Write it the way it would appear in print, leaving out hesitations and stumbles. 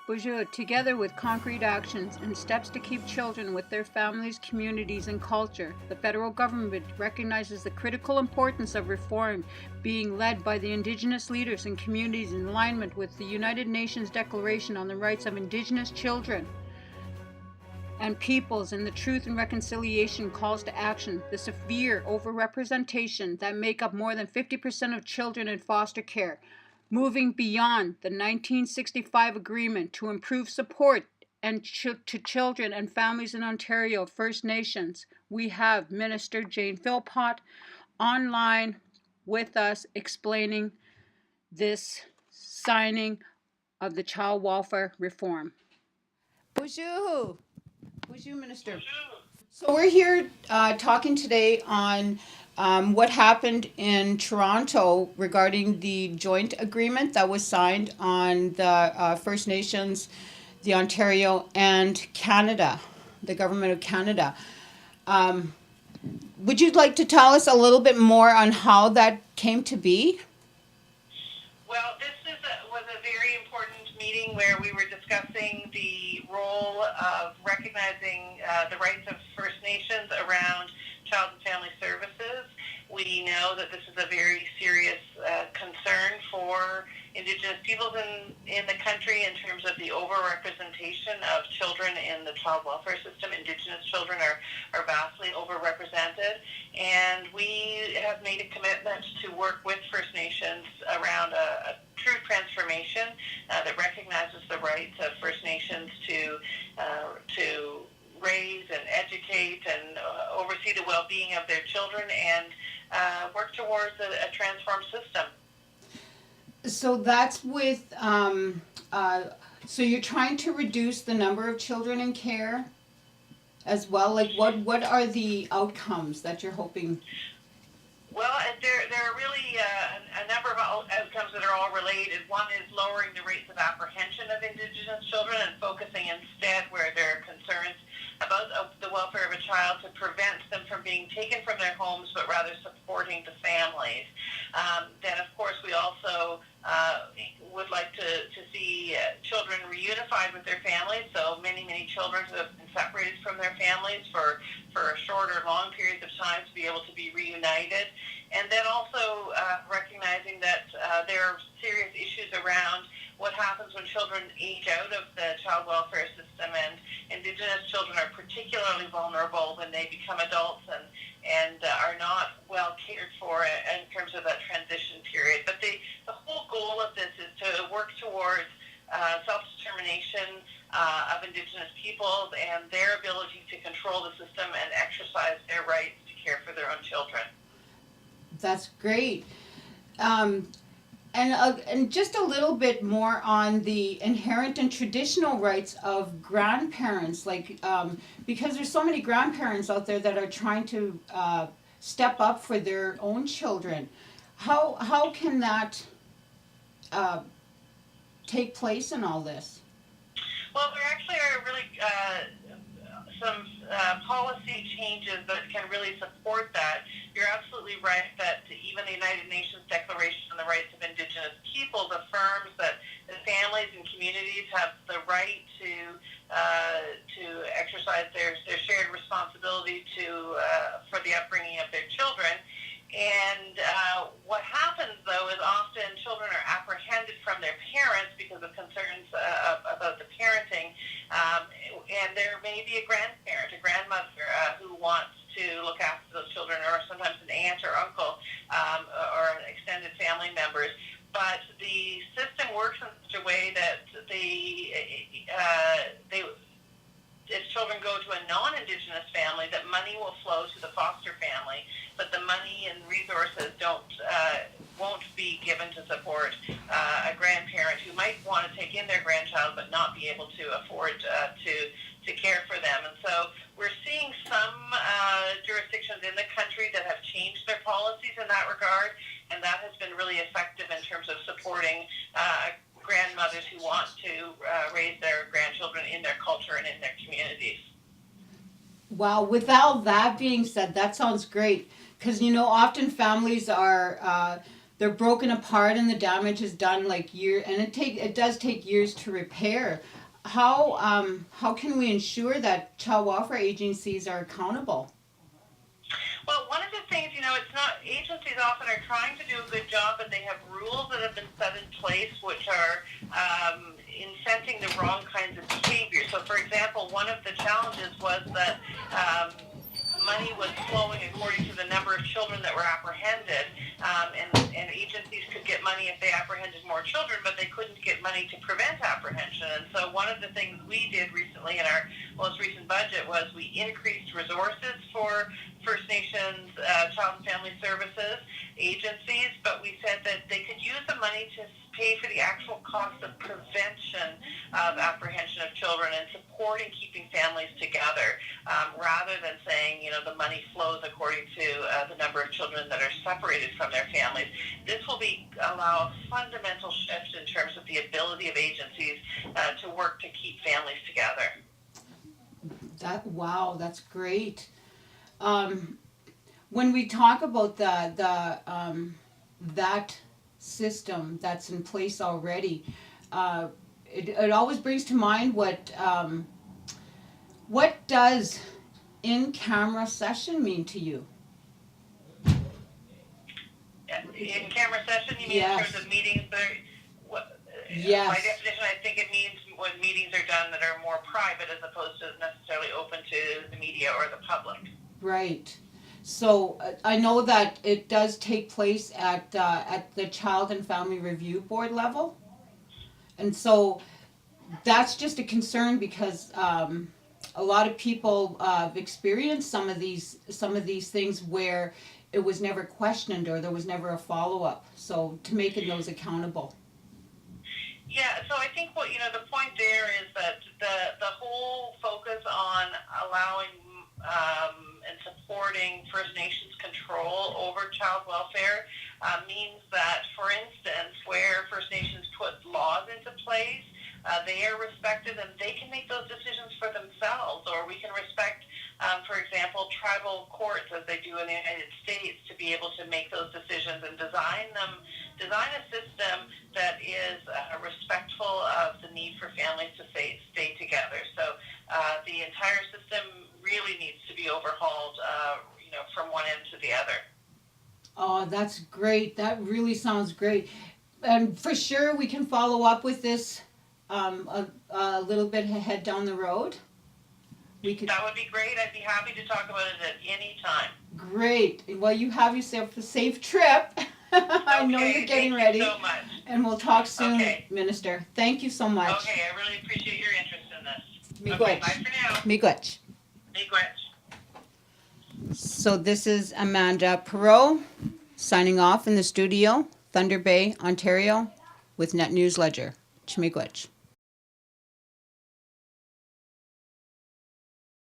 Bonjour, together with concrete actions and steps to keep children with their families, communities, and culture, the federal government recognizes the critical importance of reform being led by the Indigenous leaders and communities in alignment with the United Nations Declaration on the Rights of Indigenous Children and Peoples and the Truth and Reconciliation calls to action, the severe overrepresentation that make up more than 50% of children in foster care, moving beyond the 1965 agreement to improve support and to children and families in Ontario First Nations. We have Minister Jane Philpott online with us explaining this signing of the child welfare reform. Bonjour. Bonjour, Minister. Bonjour. So we're here talking today on what happened in Toronto regarding the joint agreement that was signed on the First Nations, the Ontario, and Canada, the Government of Canada. Would you like to tell us a little bit more on how that came to be? Well, this was a very important meeting where we were discussing the role of recognizing the rights of First Nations around child and family services. We know that this is a very serious concern for Indigenous peoples in the country in terms of the overrepresentation of children in the child welfare system. Indigenous children are vastly overrepresented, and we have made a commitment to work with First Nations around a true transformation that recognizes the rights of First Nations to raise and educate and oversee the well-being of their children and work towards a transformed system. So that's with, so you're trying to reduce the number of children in care as well? Like what are the outcomes that you're hoping? Well, there are really a number of outcomes that are all related. One is lowering the rates of apprehension of Indigenous children and focusing instead where there are concerns about the welfare of a child to prevent them from being taken from their homes, but rather supporting the families. Then, of course, we also would like to see children reunified with their families. So many children who have been separated from their families for short or long periods of time to be able to be reunited. And then also recognizing that there are serious issues around what happens when children age out of the child welfare system, and Indigenous children are particularly vulnerable when they become adults and are not well cared for in terms of that transition period. But the whole goal of this is to work towards self-determination of Indigenous peoples and their ability to control the system and exercise their rights to care for their own children. That's great. And just a little bit more on the inherent and traditional rights of grandparents, like because there's so many grandparents out there that are trying to step up for their own children. How can that take place in all this? Well, there actually are really some policy changes that can really support that. You're absolutely right that even the United Nations Declaration on the Rights of Indigenous Peoples affirms that the families and communities have the right to exercise their shared responsibility for the upbringing of their children. And what happens, though, is often children are apprehended from their parents because of concerns about the parenting. And there may be a grandparent, a grandmother who wants to look after those children, or sometimes an aunt or uncle or an extended family members. But the system works in such a way that if children go to a non-Indigenous family, that money will flow to the foster family, but the money and resources won't be given to support a grandparent who might want to take in their grandchild but not be able to afford to care for them. And so we're seeing some jurisdictions in the country that have changed their policies in that regard, and that has been really effective in terms of supporting grandmothers who want to raise their grandchildren in their culture and in their communities. Well, without that being said, that sounds great because often families are they're broken apart and the damage is done like and it does take years to repair. How can we ensure that child welfare agencies are accountable? Well, one of the things, it's not, agencies often are trying to do a good job, but they have rules that have been set in place which are incenting the wrong kinds of behavior. So, for example, one of the challenges was that money was flowing according to the number of children that were apprehended, and agencies could get money if they apprehended more children, but they couldn't get money to prevent apprehension. And so one of the things we did recently in our most recent budget was we increased resources for First Nations Child and Family Services agencies, but we said that they could use the money to pay for the actual cost of prevention of apprehension of children and supporting keeping families together, rather than saying, the money flows according to the number of children that are separated from their families. This will allow a fundamental shift in terms of the ability of agencies to work to keep families together. Wow, that's great. When we talk about that system that's in place already, it always brings to mind what does in-camera session mean to you? In-camera session, you mean Yes. in terms of meetings? Yes. By definition, I think it means when meetings are done that are more private as opposed to necessarily open to the media or the public. Right. So I know that it does take place at the Child and Family Review Board level, and so that's just a concern because a lot of people have experienced some of these things where it was never questioned or there was never a follow-up. So to making those accountable. Yeah, so I think the point there is that the whole focus on allowing and supporting First Nations control over child welfare means that, for instance, where First Nations put laws into place, they are respected and they can make those decisions for themselves, or we can respect, for example, tribal courts as they do in the United States to be able to make those decisions and design a system that is respectful of the need for families to stay together. So the entire system really needs to be overhauled, from one end to the other. Oh, that's great. That really sounds great. And for sure we can follow up with this a little bit ahead down the road. That would be great. I'd be happy to talk about it at any time. Great. Well, you have yourself a safe trip. I know you're getting ready. Thank you so much. And we'll talk soon, Minister. Thank you so much. Okay, I really appreciate your interest in this. Miigwech. Okay, bye for now. Miigwech. Miigwech. So this is Amanda Perreault signing off in the studio, Thunder Bay, Ontario, with Net News Ledger. Miigwech.